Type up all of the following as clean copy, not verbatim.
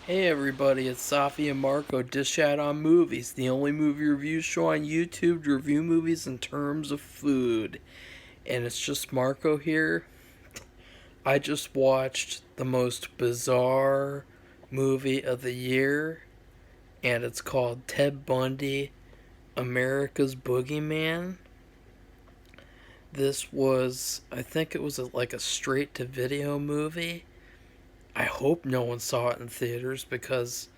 Hey everybody, it's Safi and Marco Dish Out on Movies, the only movie review show on YouTube to review movies in terms of food. And it's just Marco here. I just watched the most bizarre movie of the year, and it's called Ted Bundy, America's Boogeyman. This was, I think it was like a straight to video movie. I hope no one saw it in theaters because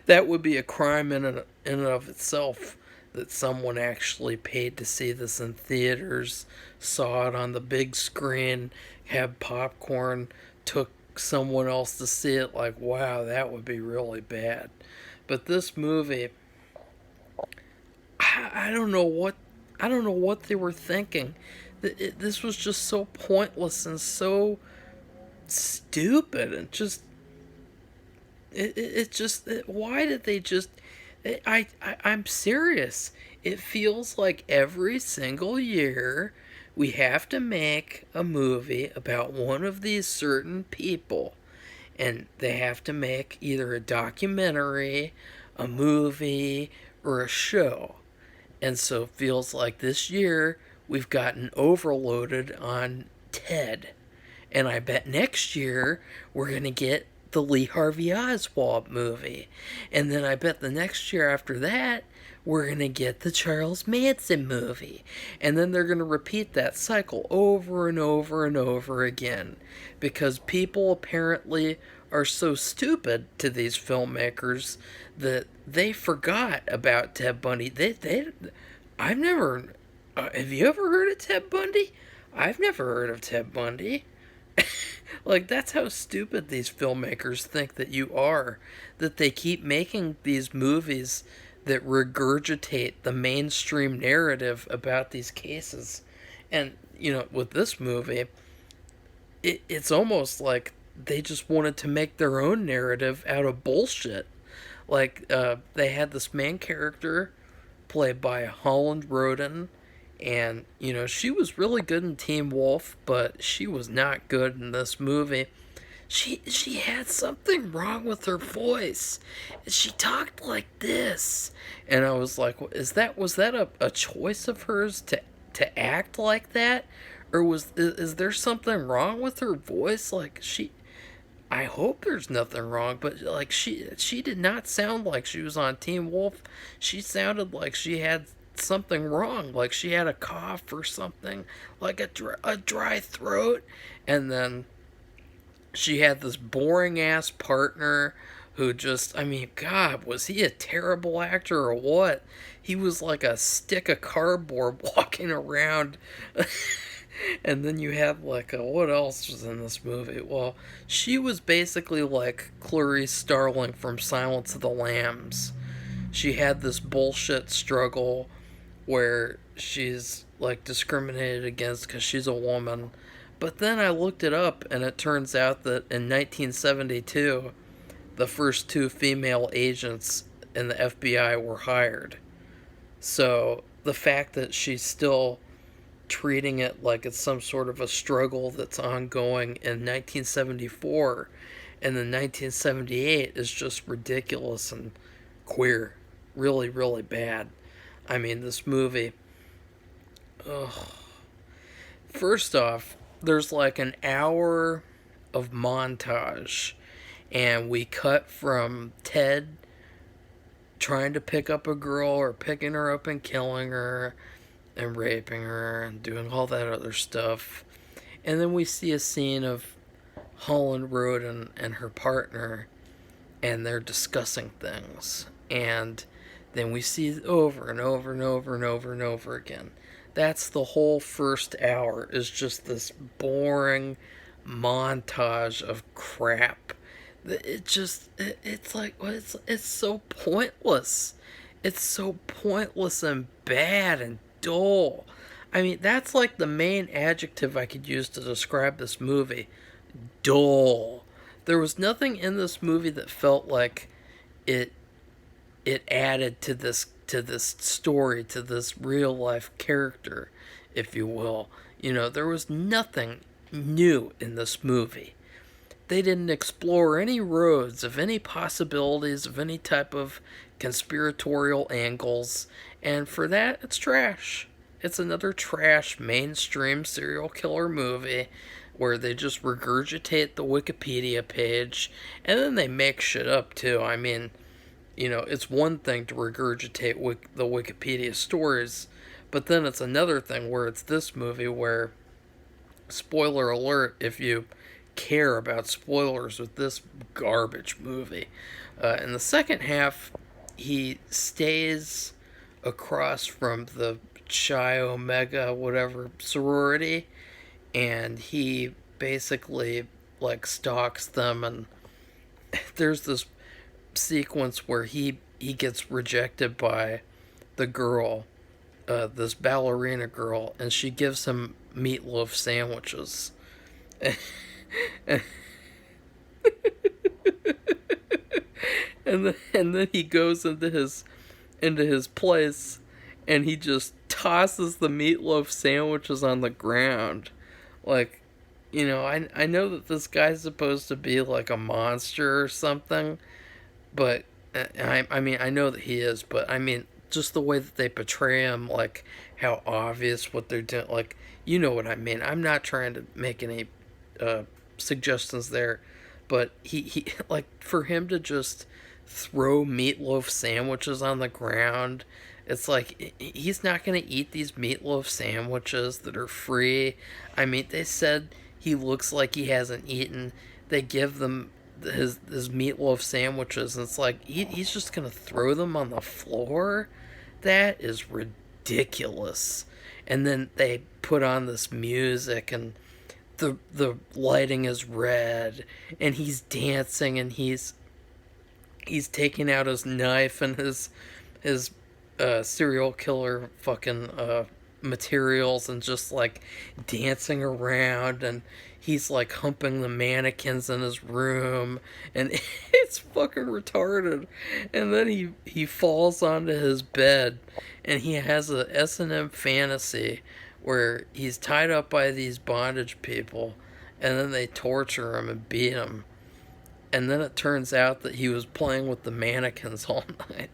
that would be a crime in and of itself that someone actually paid to see this in theaters, saw it on the big screen, had popcorn, took someone else to see it. Like, wow, that would be really bad. But this movie, I don't know what they were thinking. This was just so pointless and so stupid and just why did they just I'm serious. It feels like every single year we have to make a movie about one of these certain people, and they have to make either a documentary, a movie, or a show. And so it feels like this year we've gotten overloaded on Ted. And I bet next year we're going to get the Lee Harvey Oswald movie. And then I bet the next year after that, we're going to get the Charles Manson movie. And then they're going to repeat that cycle over and over and over again. Because people apparently are so stupid to these filmmakers that they forgot about Ted Bundy. I've never. Have you ever heard of Ted Bundy? I've never heard of Ted Bundy. Like, that's how stupid these filmmakers think that you are. That they keep making these movies that regurgitate the mainstream narrative about these cases. And, with this movie, it's almost like they just wanted to make their own narrative out of bullshit. Like, they had this main character played by Holland Roden, and she was really good in Teen Wolf, but she was not good in this movie. She had something wrong with her voice. She talked like this, and I was like, was that a choice of hers to act like that, or is there something wrong with her voice? Like, I hope there's nothing wrong, but like she did not sound like she was on Teen Wolf. She sounded like she had something wrong, like she had a cough or something, like a dry throat. And then she had this boring ass partner who just, I mean, God, was he a terrible actor or what? He was like a stick of cardboard walking around. And then you have like what else was in this movie? Well, she was basically like Clarice Starling from Silence of the Lambs. She had this bullshit struggle where she's like discriminated against because she's a woman. But then I looked it up, and it turns out that in 1972, the first two female agents in the FBI were hired. So the fact that she's still treating it like it's some sort of a struggle that's ongoing in 1974 and then 1978 is just ridiculous and queer. Really, really bad. I mean, this movie. Ugh. First off, there's like an hour of montage, and we cut from Ted trying to pick up a girl or picking her up and killing her and raping her and doing all that other stuff. And then we see a scene of Holland Roden and her partner, and they're discussing things. And then we see it over and over and over and over and over again. That's the whole first hour, is just this boring montage of crap. It's like, it's so pointless. It's so pointless and bad and dull. I mean, that's like the main adjective I could use to describe this movie. Dull. There was nothing in this movie that felt like it it added to this story, to this real life character, if you will. There was nothing new in this movie. they didn't explore any roads of any possibilities of any type of conspiratorial angles, and for that, it's trash. It's another trash mainstream serial killer movie where they just regurgitate the Wikipedia page and then they make shit up too. I mean, it's one thing to regurgitate the Wikipedia stories, but then it's another thing where it's this movie where, spoiler alert, if you care about spoilers with this garbage movie, in the second half, he stays across from the Chi Omega whatever sorority, and he basically like stalks them, and there's this sequence where he gets rejected by the girl, this ballerina girl, and she gives him meatloaf sandwiches. and then he goes into his place, and he just tosses the meatloaf sandwiches on the ground. Like, I know that this guy's supposed to be like a monster or something, but I mean, I know that he is, but I mean, just the way that they portray him, like how obvious what they're doing, like, you know what I mean. I'm not trying to make any suggestions there, but he like, for him to just throw meatloaf sandwiches on the ground, it's like he's not going to eat these meatloaf sandwiches that are free. I mean, they said he looks like he hasn't eaten. They give them his meatloaf sandwiches, and it's like he's just going to throw them on the floor. That is ridiculous. And then they put on this music, and the lighting is red, and he's dancing, and he's taking out his knife and his serial killer fucking materials, and just like dancing around, and he's like humping the mannequins in his room, and it's fucking retarded. And then he falls onto his bed, and he has a S&M fantasy where he's tied up by these bondage people, and then they torture him and beat him, and then it turns out that he was playing with the mannequins all night.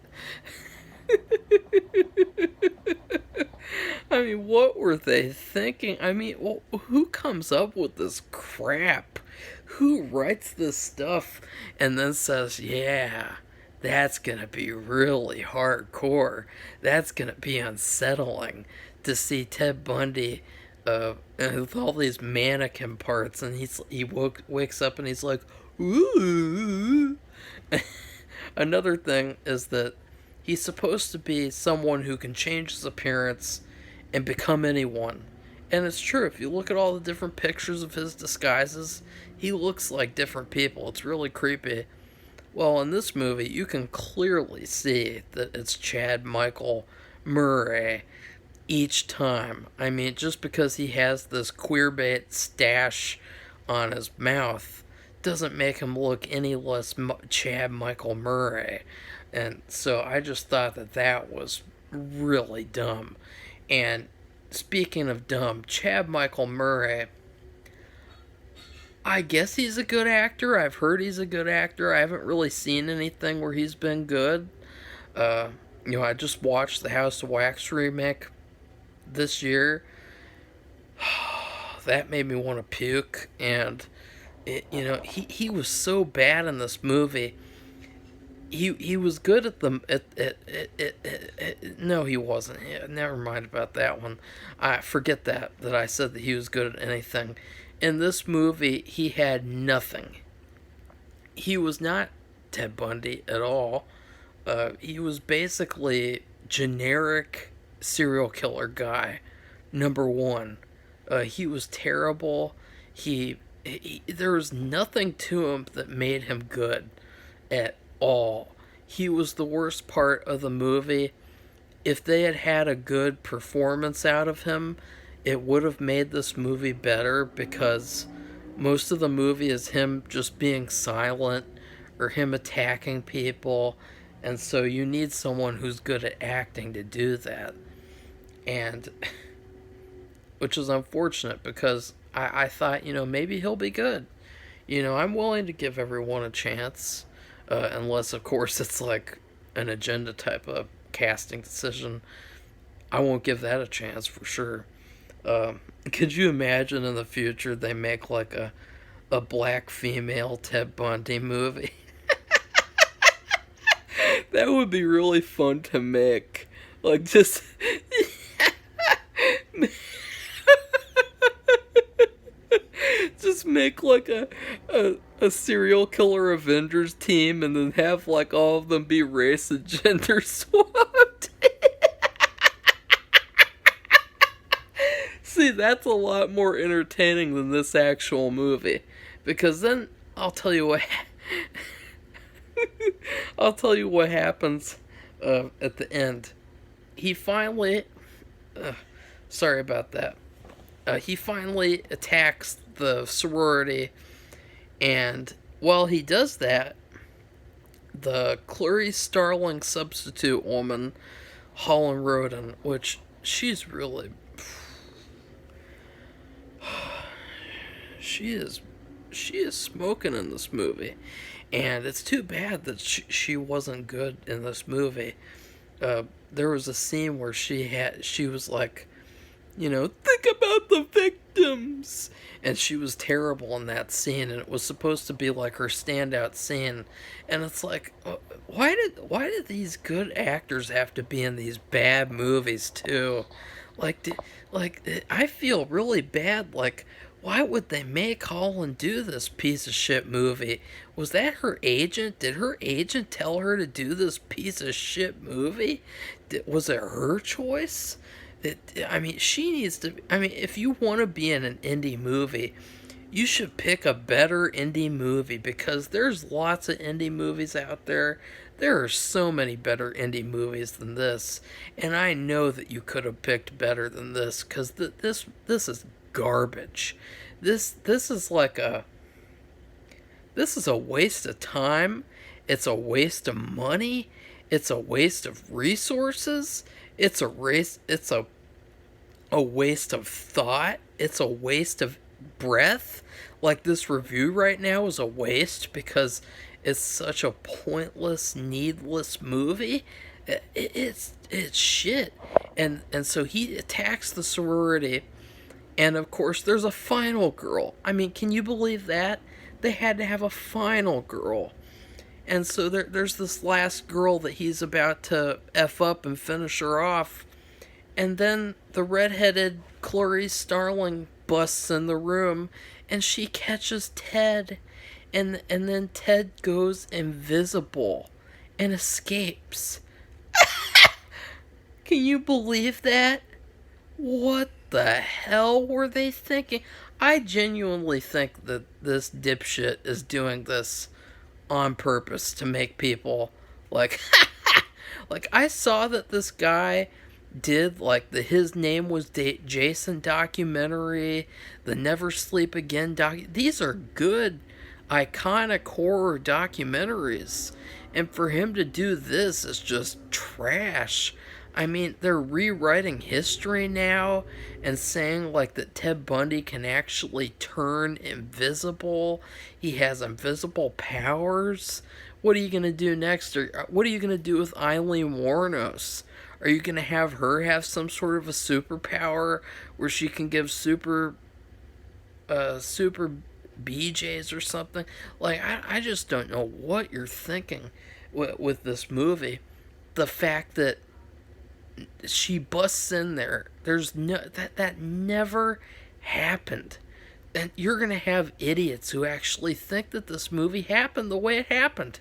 I mean, what were they thinking? I mean, well, who comes up with this crap? Who writes this stuff and then says, yeah, that's gonna be really hardcore. That's gonna be unsettling to see Ted Bundy with all these mannequin parts, and he wakes up and he's like, ooh. Another thing is that he's supposed to be someone who can change his appearance and become anyone. And it's true, if you look at all the different pictures of his disguises, he looks like different people. It's really creepy. Well, in this movie, you can clearly see that it's Chad Michael Murray each time. I mean, just because he has this queerbait stash on his mouth doesn't make him look any less Chad Michael Murray. And so I just thought that was really dumb. And speaking of dumb, Chad Michael Murray, I guess he's a good actor. I've heard he's a good actor. I haven't really seen anything where he's been good. I just watched the House of Wax remake this year. That made me want to puke. And he was so bad in this movie. He was good at no, he wasn't. Never mind about that one. I forget that I said that he was good at anything. In this movie, he had nothing. He was not Ted Bundy at all. He was basically generic serial killer guy, number one. He was terrible. There was nothing to him that made him good at all. He was the worst part of the movie. If they had had a good performance out of him, it would have made this movie better, because most of the movie is him just being silent or him attacking people, and so you need someone who's good at acting to do that. And which is unfortunate, because I thought, maybe he'll be good. I'm willing to give everyone a chance, unless, of course, it's like an agenda type of casting decision. I won't give that a chance for sure. Could you imagine in the future they make like a black female Ted Bundy movie? That would be really fun to make. Like, just. Just make like a serial killer Avengers team and then have like all of them be race and gender swapped. See, that's a lot more entertaining than this actual movie. Because then I'll tell you what I'll tell you what happens at the end. He finally sorry about that. He finally attacks the sorority, and while he does that, the Clarice Starling substitute woman, Holland Roden, which she's really, she is smoking in this movie, and it's too bad that she wasn't good in this movie. There was a scene where she was like, think about the victims. And she was terrible in that scene, and it was supposed to be like her standout scene. And it's like, why did these good actors have to be in these bad movies too? I feel really bad. Like, why would they make Holland do this piece of shit movie? Was that her agent? Did her agent tell her to do this piece of shit movie? Was it her choice? She needs to. If you want to be in an indie movie, you should pick a better indie movie, because there's lots of indie movies out there. There are so many better indie movies than this, and I know that you could have picked better than this, because this is garbage. This is like this is a waste of time. It's a waste of money. It's a waste of resources. It's a waste of thought. It's a waste of breath. Like, this review right now is a waste because it's such a pointless, needless movie. It's shit. And so he attacks the sorority, and of course there's a final girl. Can you believe that? They had to have a final girl. And so there's this last girl that he's about to F up and finish her off. And then the redheaded Clarice Starling busts in the room, and she catches Ted. And then Ted goes invisible and escapes. Can you believe that? What the hell were they thinking? I genuinely think that this dipshit is doing this on purpose to make people like like, I saw that this guy did like the His Name Was Jason documentary, the Never Sleep Again these are good iconic horror documentaries, and for him to do this is just trash. They're rewriting history now and saying like that Ted Bundy can actually turn invisible. He has invisible powers. What are you going to do next? Or what are you going to do with Eileen Wuornos? Are you going to have her have some sort of a superpower where she can give super BJs or something? Like, I just don't know what you're thinking with this movie. The fact that she busts in there, there's no that never happened. And you're gonna have idiots who actually think that this movie happened the way it happened.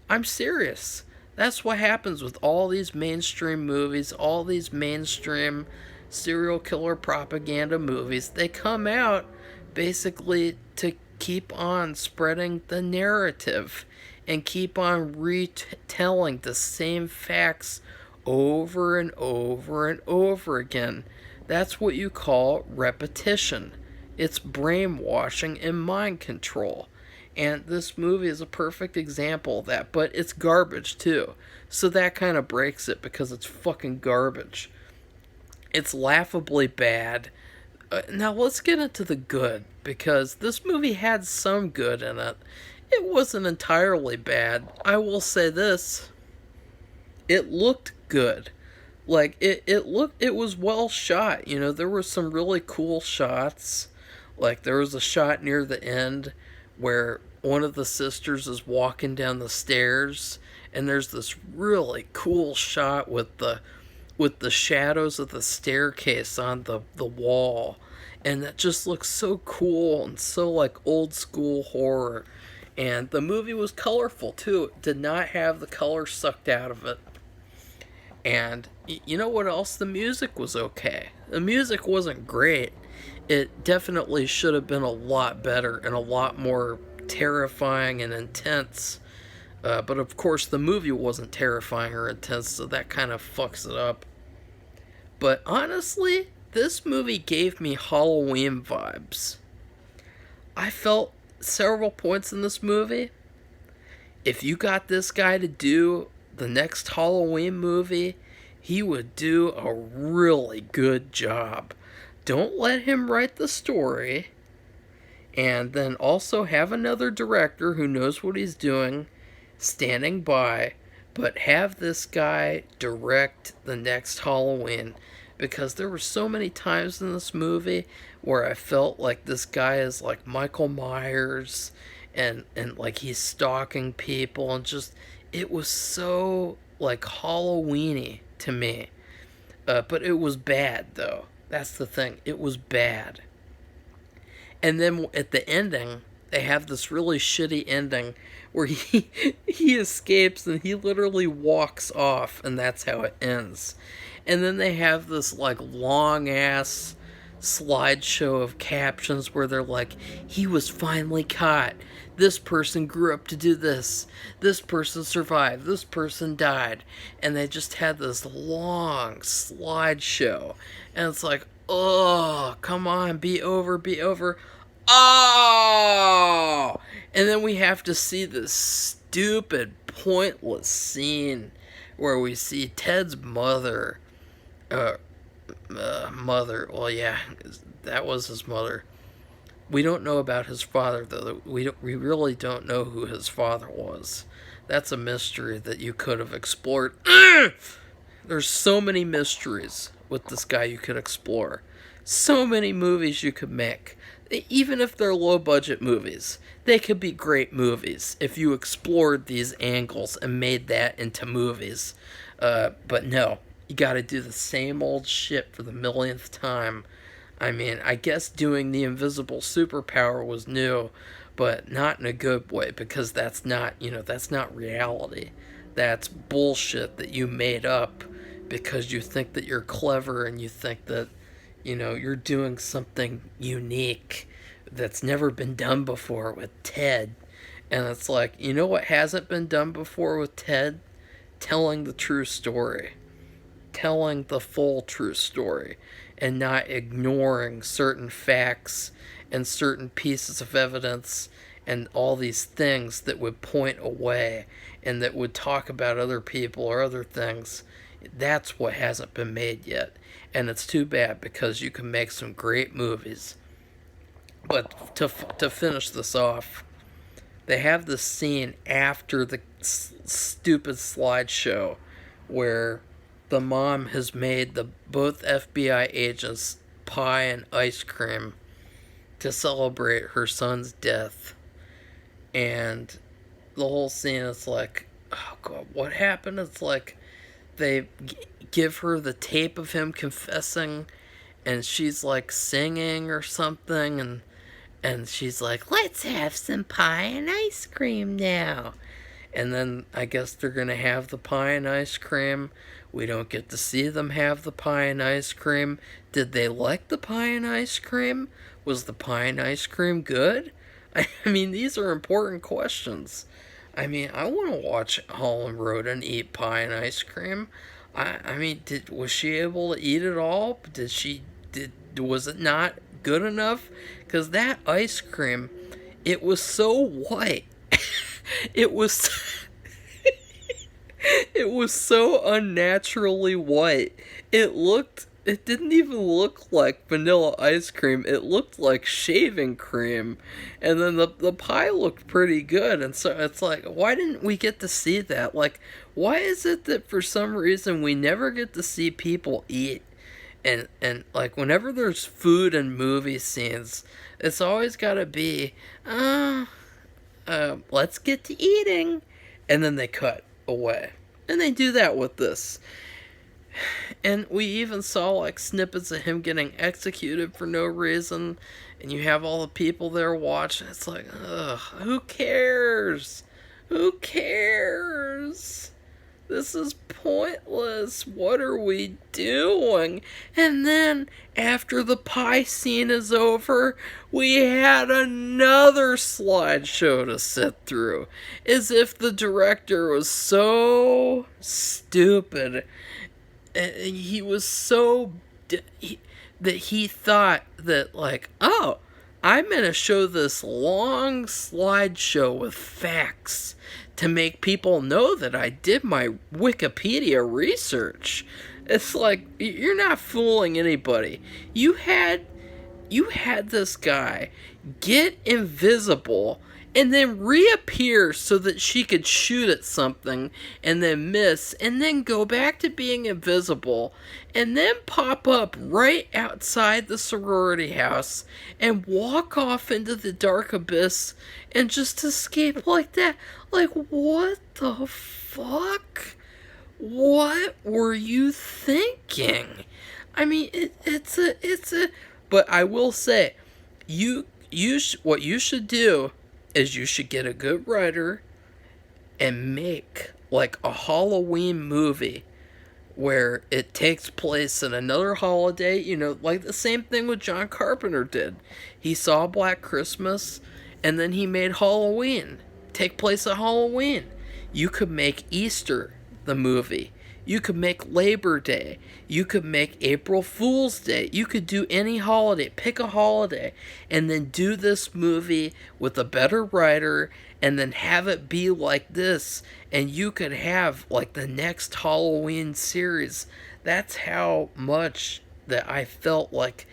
I'm serious. That's what happens with all these mainstream movies, all these mainstream serial killer propaganda movies. They come out basically to keep on spreading the narrative and keep on retelling the same facts over and over and over again. That's what you call repetition. It's brainwashing and mind control. And this movie is a perfect example of that, but it's garbage too. So that kind of breaks it because it's fucking garbage. It's laughably bad. Now let's get into the good, because this movie had some good in it. It wasn't entirely bad. I will say this: it looked good. Like it was well shot. You know, there were some really cool shots. Like there was a shot near the end where one of the sisters is walking down the stairs, and there's this really cool shot with the shadows of the staircase on the wall, and that just looks so cool and so like old school horror. And the movie was colorful too. It did not have the color sucked out of it. And you know what else? The music was okay. The music wasn't great. It definitely should have been a lot better and a lot more terrifying and intense. But of course, the movie wasn't terrifying or intense, so that kind of fucks it up. But honestly, this movie gave me Halloween vibes. I felt several points in this movie. If you got this guy to do the next Halloween movie, he would do a really good job. Don't let him write the story. And then also have another director who knows what he's doing standing by, but have this guy direct the next Halloween, because there were so many times in this movie where I felt like this guy is like Michael Myers, and like he's stalking people, and just it was so like Halloweeny to me. But it was bad though. That's the thing. It was bad. And then at the ending, they have this really shitty ending where he escapes and he literally walks off, and that's how it ends. And then they have this like long ass slideshow of captions where they're like, he was finally caught. This person grew up to do this. This person survived. This person died. And they just had this long slideshow. And it's like, oh, come on, be over, be over. Oh! And then we have to see this stupid, pointless scene where we see Ted's mother. Well, yeah, that was his mother. We don't know about his father, though. We really don't know who his father was. That's a mystery that you could have explored. There's so many mysteries with this guy you could explore. So many movies you could make. Even if they're low-budget movies, they could be great movies if you explored these angles and made that into movies. But no, you gotta do the same old shit for the millionth time. I mean, I guess doing the invisible superpower was new, but not in a good way, because that's not, that's not reality. That's bullshit that you made up because you think that you're clever and you think that, you're doing something unique that's never been done before with Ted. And it's like, you know what hasn't been done before with Ted? Telling the true story. Telling the full true story. And not ignoring certain facts and certain pieces of evidence and all these things that would point away and that would talk about other people or other things. That's what hasn't been made yet. And it's too bad, because you can make some great movies. But to finish this off, they have this scene after the stupid slideshow where the mom has made both FBI agents pie and ice cream to celebrate her son's death. And the whole scene is like, oh God, what happened? It's like they give her the tape of him confessing, and she's like singing or something, and she's like, let's have some pie and ice cream now. And then I guess they're gonna have the pie and ice cream. We don't get to see them have the pie and ice cream. Did they like the pie and ice cream? Was the pie and ice cream good? I mean, these are important questions. I mean, I want to watch Holland Roden eat pie and ice cream. I mean, was she able to eat it all? Was it not good enough? Because that ice cream, it was so white. It was it was so unnaturally white. It looked it didn't even look like vanilla ice cream. It looked like shaving cream. And then the pie looked pretty good. And so it's like, why didn't we get to see that? Like, why is it that for some reason we never get to see people eat? And like, whenever there's food and movie scenes, it's always got to be, let's get to eating. And then they cut away. And they do that with this. And we even saw like snippets of him getting executed for no reason. And you have all the people there watching. It's like, ugh, who cares? Who cares? This is pointless. What are we doing? And then, after the pie scene is over, we had another slideshow to sit through. As if the director was so stupid. He was so... that he thought that, like, oh, I'm going to show this long slideshow with facts to make people know that I did my Wikipedia research. It's like, you're not fooling anybody. You had this guy get invisible and then reappear so that she could shoot at something and then miss and then go back to being invisible and then pop up right outside the sorority house and walk off into the dark abyss and just escape like that. Like, what the fuck? What were you thinking? I mean, it's a. But I will say, what you should do is you should get a good writer and make like a Halloween movie where it takes place in another holiday, you know, like the same thing what John Carpenter did. He saw Black Christmas and then he made Halloween take place at Halloween. You could make Easter the movie. You could make Labor Day. You could make April Fool's Day. You could do any holiday. Pick a holiday. And then do this movie with a better writer. And then have it be like this. And you could have like the next Halloween series. That's how much that I felt like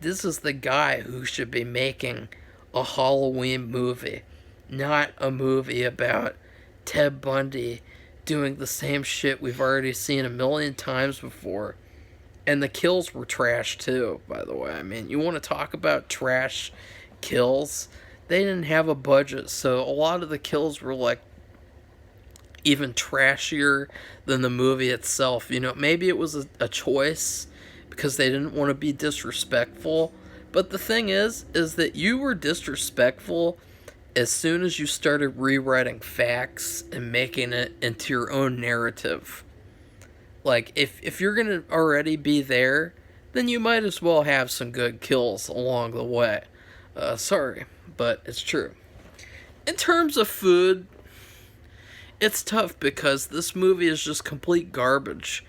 this is the guy who should be making a Halloween movie. Not a movie about Ted Bundy doing the same shit we've already seen a million times before. And the kills were trash too, by the way. I mean, you want to talk about trash kills? They didn't have a budget, so a lot of the kills were like even trashier than the movie itself. You know, maybe it was a choice because they didn't want to be disrespectful. But the thing is that you were disrespectful as soon as you started rewriting facts and making it into your own narrative. Like, if you're going to already be there, then you might as well have some good kills along the way. Sorry, but it's true. In terms of food, it's tough because this movie is just complete garbage.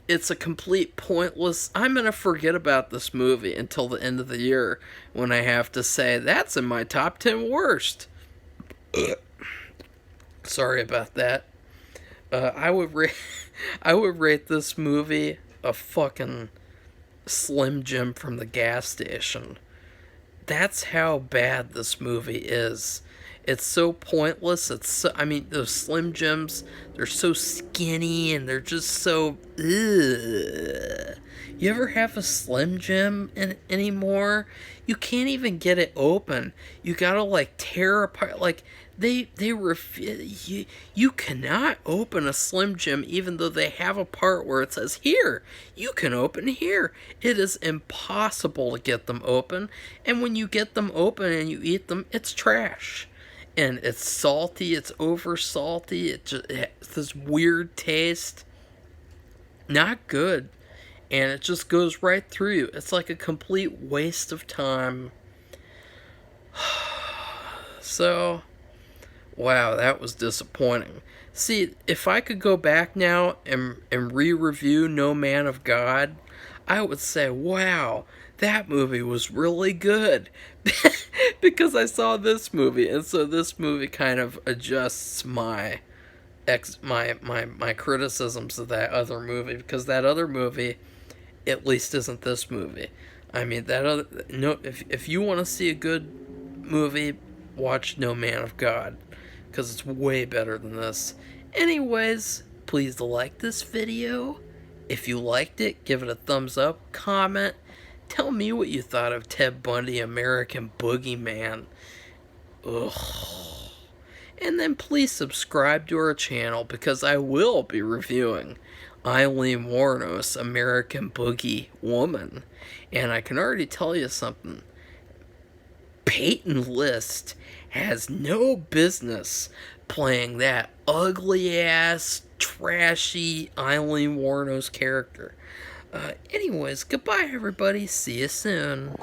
It's a complete pointless... I'm going to forget about this movie until the end of the year when I have to say, that's in my top 10 worst. Sorry about that. I would rate this movie a fucking Slim Jim from the gas station. That's how bad this movie is. It's so pointless. I mean, those Slim Jims, they're so skinny and they're just so... Ugh. You ever have a Slim Jim anymore? You can't even get it open. You gotta, like, tear apart. Like, they you cannot open a Slim Jim even though they have a part where it says, here, you can open here. It is impossible to get them open. And when you get them open and you eat them, it's trash. And it's salty, it's over salty, it has this weird taste. Not good. And it just goes right through you. It's like a complete waste of time. So, wow, that was disappointing. See, if I could go back now and re-review No Man of God, I would say, wow, that movie was really good. Because I saw this movie, and so this movie kind of adjusts my criticisms of that other movie, because that other movie at least isn't this movie. I mean, that other, no, if you want to see a good movie, watch No Man of God, because it's way better than this. Anyways, please like this video. If you liked it, give it a thumbs up, comment, tell me what you thought of Ted Bundy, American Boogeyman. Ugh. And then please subscribe to our channel, because I will be reviewing Eileen Wuornos, American Boogie Woman. And I can already tell you something. Peyton List has no business playing that ugly-ass, trashy Eileen Wuornos character. Anyways, goodbye, everybody. See you soon.